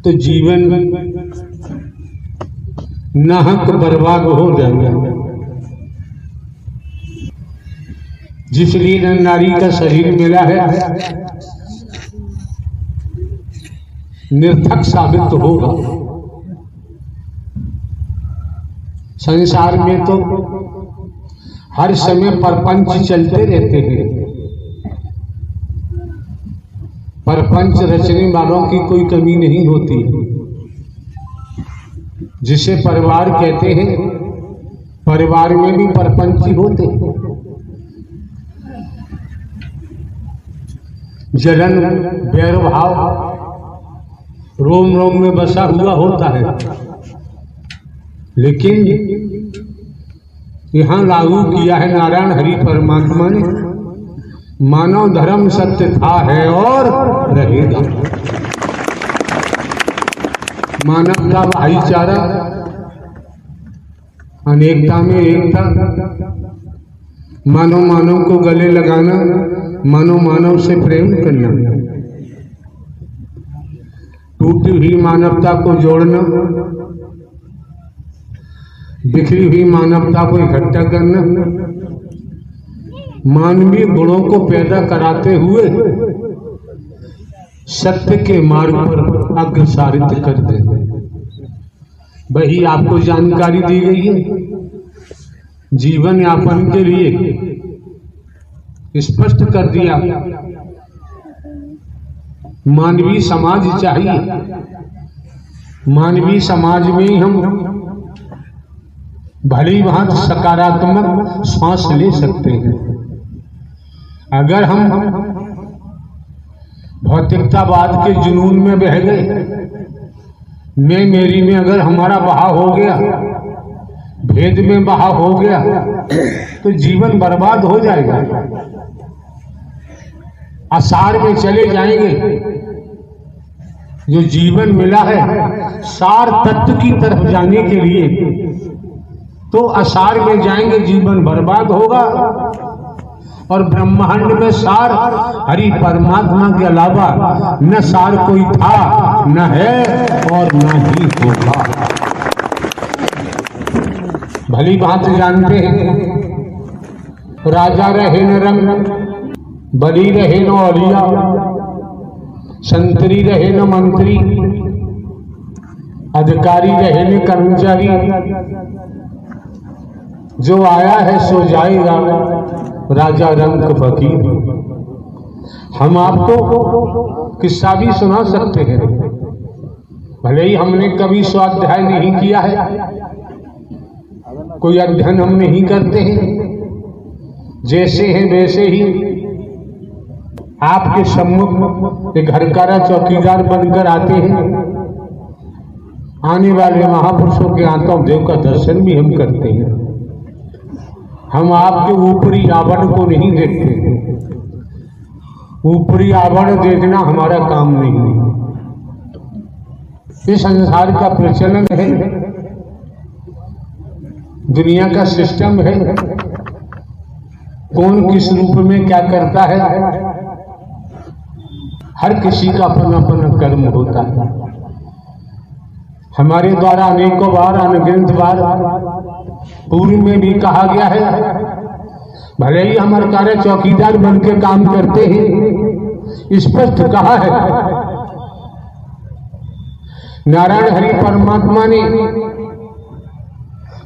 तो जीवन नाहक बर्बाद हो जाएगा। जिस लिए नारी का शरीर मिला है निर्थक साबित होगा। संसार में तो हर समय परपंच चलते रहते हैं। परपंच रचने वालों की कोई कमी नहीं होती। जिसे परिवार कहते हैं, परिवार में भी परपंच होते हैं। जलन वैर भाव रोम रोम में बसा हुआ होता है, लेकिन यहां लागू किया है नारायण हरि परमात्मा ने, मानव धर्म सत्य था, है और रहेगा। मानव का भाईचारा, अनेकता में एकता, मानव मानव को गले लगाना, मानव मानव से प्रेम करना, टूटी हुई मानवता को जोड़ना, बिखरी हुई मानवता को इकट्ठा करना, मानवीय गुणों को पैदा कराते हुए सत्य के मार्ग पर अग्रसारित कर देना। वही आपको जानकारी दी गई है। जीवन यापन के लिए स्पष्ट कर दिया, मानवीय समाज चाहिए। मानवीय समाज में ही हम भली भांति सकारात्मक सांस ले सकते हैं। अगर हम भौतिकतावाद के जुनून में बह गए, मैं मेरी में अगर हमारा बहाव हो गया, भेद में बहाव हो गया, तो जीवन बर्बाद हो जाएगा। असार में चले जाएंगे। जो जीवन मिला है सार तत्व की तरफ जाने के लिए, तो असार में जाएंगे, जीवन बर्बाद होगा। और ब्रह्मांड में सार हरि परमात्मा के अलावा न सार कोई था, न है और न ही होगा। भली बात जानते हैं। राजा रहे न रंग, बली रहे न औलिया, संतरी रहे न मंत्री, अधिकारी रहे न कर्मचारी, जो आया है सो जाएगा, राजा रंग फकीर। हम आपको किस्सा भी सुना सकते हैं, भले ही हमने कभी स्वाध्याय नहीं किया है, कोई अध्ययन हम नहीं करते हैं। जैसे हैं वैसे ही आपके सम्मुख एक घरकारा चौकीदार बनकर आते हैं। आने वाले महापुरुषों के आत्म देव का दर्शन भी हम करते हैं। हम आपके ऊपरी आवरण को नहीं देखते हैं। ऊपरी आवरण देखना हमारा काम नहीं है। ये संसार का प्रचलन है, दुनिया का सिस्टम है। कौन किस रूप में क्या करता है, हर किसी का अपना अपना कर्म होता है। हमारे द्वारा अनेकों बार, अनगिनत बार पूर्व में भी कहा गया है, भले ही हमारे कार्य चौकीदार बन के काम करते हैं, स्पष्ट कहा है नारायण हरि परमात्मा ने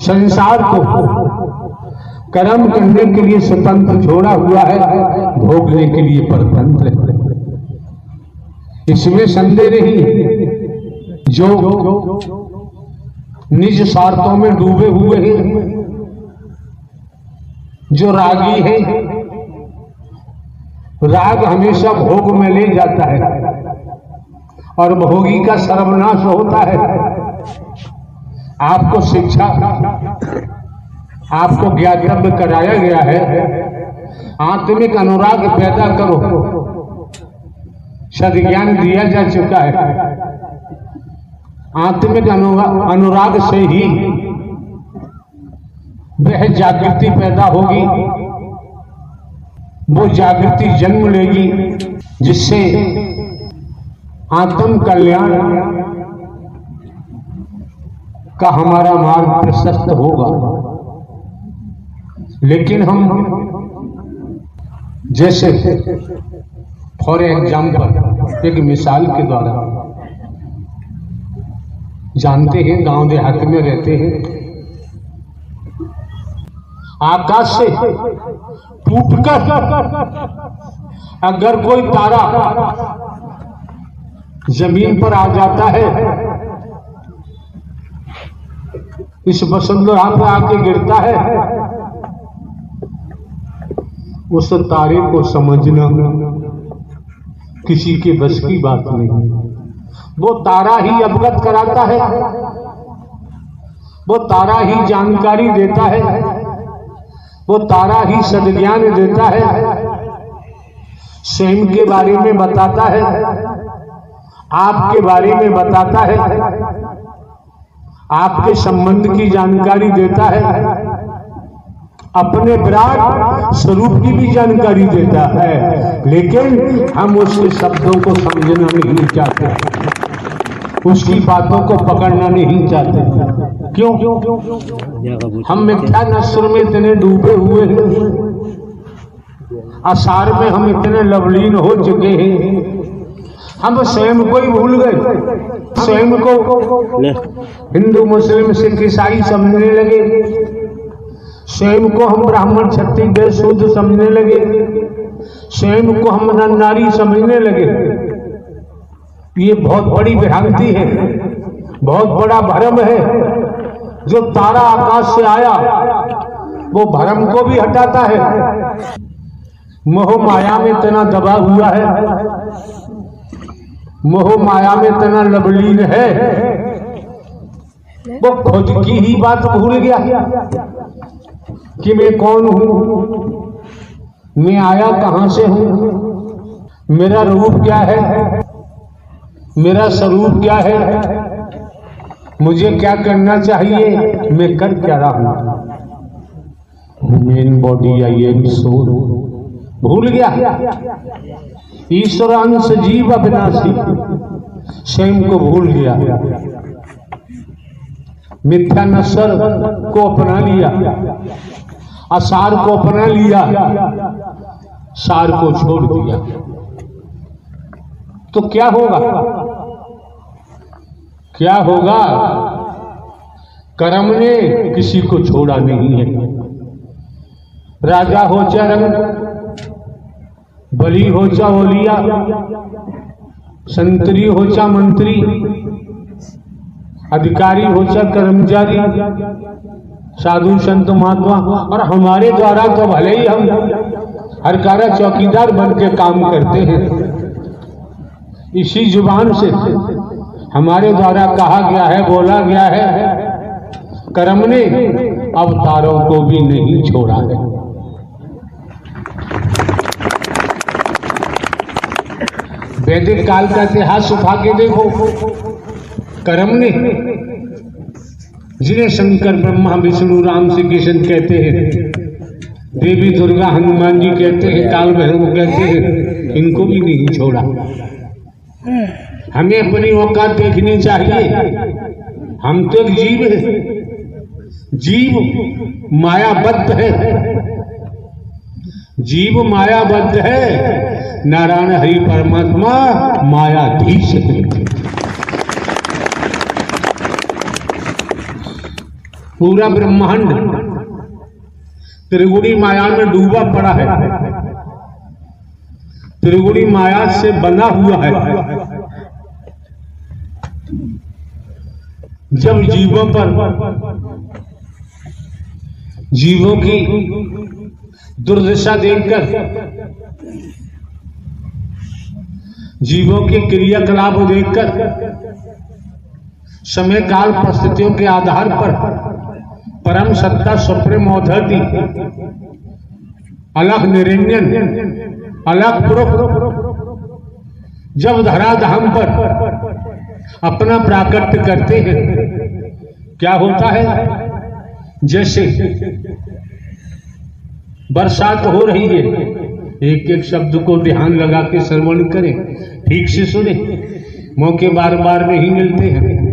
संसार को कर्म करने के लिए स्वतंत्र छोड़ा हुआ है, भोगने के लिए परतंत्र है। इसमें संदेह नहीं। जो निज स्वार्थों में डूबे हुए हैं, जो रागी है, राग हमेशा भोग में ले जाता है और भोगी का सर्वनाश होता है। आपको शिक्षा, आपको ज्ञातव्य कराया गया है, आत्मिक अनुराग पैदा करो। सद्ज्ञान दिया जा चुका है। आत्मिक अनुराग से ही वह जागृति पैदा होगी, वो जागृति जन्म लेगी, जिससे आत्म कल्याण का हमारा मार्ग प्रशस्त होगा। लेकिन हम जैसे फॉर एग्जाम्पल एक मिसाल के द्वारा जानते हैं, गांव देहात में रहते हैं, आकाश से टूटकर अगर कोई तारा जमीन पर आ जाता है, इस वसुंधरा पर आके गिरता है, उस तारे को समझना किसी के बस की बात नहीं। वो तारा ही अवगत कराता है, वो तारा ही जानकारी देता है, वो तारा ही सद्ज्ञान देता है, स्वयं के बारे में बताता है, आपके बारे में बताता है, आपके संबंध की जानकारी देता है, अपने विराट स्वरूप की भी जानकारी देता है। लेकिन हम उसके शब्दों को समझना नहीं चाहते, उसकी बातों को पकड़ना नहीं चाहते। क्यों? हम मिथ्या नस्र में इतने डूबे हुए हैं, आसार में हम इतने लवलीन हो चुके हैं, हम स्वयं को ही भूल गए। स्वयं को हिंदू मुस्लिम सिख ईसाई समझने लगे, स्वयं को हम ब्राह्मण क्षत्रिय वैश्य शूद्र समझने लगे, स्वयं को हम नर नारी समझने लगे। ये बहुत बड़ी भ्रांति है, बहुत बड़ा भ्रम है। जो तारा आकाश से आया वो भ्रम को भी हटाता है। मोह माया में इतना दबा हुआ है, मोह माया में इतना लवलीन है, वो खुद की ही बात भूल गया कि मैं कौन हूं, मैं आया कहां से हूं, मेरा रूप क्या है, मेरा स्वरूप क्या है, मुझे क्या करना चाहिए, मैं कर क्या रहा हूं। Main body I am soul भूल गया। ईश्वर अंश जीव अविनाशी, स्वयं को भूल गया, मिथ्या नस्र को अपना लिया, आसार को अपना लिया, सार को छोड़ दिया। तो क्या होगा? क्या होगा? कर्म ने किसी को छोड़ा नहीं है। राजा हो चाहे रंग, बली हो चाहे ओलिया, संतरी हो चाहे मंत्री, अधिकारी हो चाहे कर्मचारी, साधु संत महात्मा, और हमारे द्वारा तो भले ही हम हरकारा चौकीदार बन के काम करते हैं, इसी जुबान से हमारे द्वारा कहा गया है, बोला गया है, कर्म ने अवतारों को भी नहीं छोड़ा है। वैदिक काल का इतिहास उठा के देखो, कर्म ने, जिन्हें शंकर ब्रह्मा विष्णु राम श्री कृष्ण कहते हैं, देवी दुर्गा हनुमान जी कहते हैं, काल भैरव कहते हैं, इनको भी नहीं छोड़ा। हमें अपनी औकात देखनी चाहिए। हम तो एक जीव है, जीव मायाबद्ध है, जीव मायाबद्ध है, नारायण हरि परमात्मा मायाधीश है। पूरा ब्रह्मांड त्रिगुणी माया में डूबा पड़ा है, त्रिगुणी माया से बना हुआ है। जब जीवों पर, जीवों की दुर्दशा देखकर, जीवों के क्रियाकलाप देखकर, समय काल परिस्थितियों के आधार पर परम सत्ता सुप्रीम अथॉरिटी, अलख निरंजन, अलख पुरुष जब धराधाम पर अपना प्राकट्य करते हैं, क्या होता है? जैसे बरसात हो रही है, एक एक शब्द को ध्यान लगा के श्रवण करें, ठीक से सुने, मौके बार बार नहीं मिलते हैं।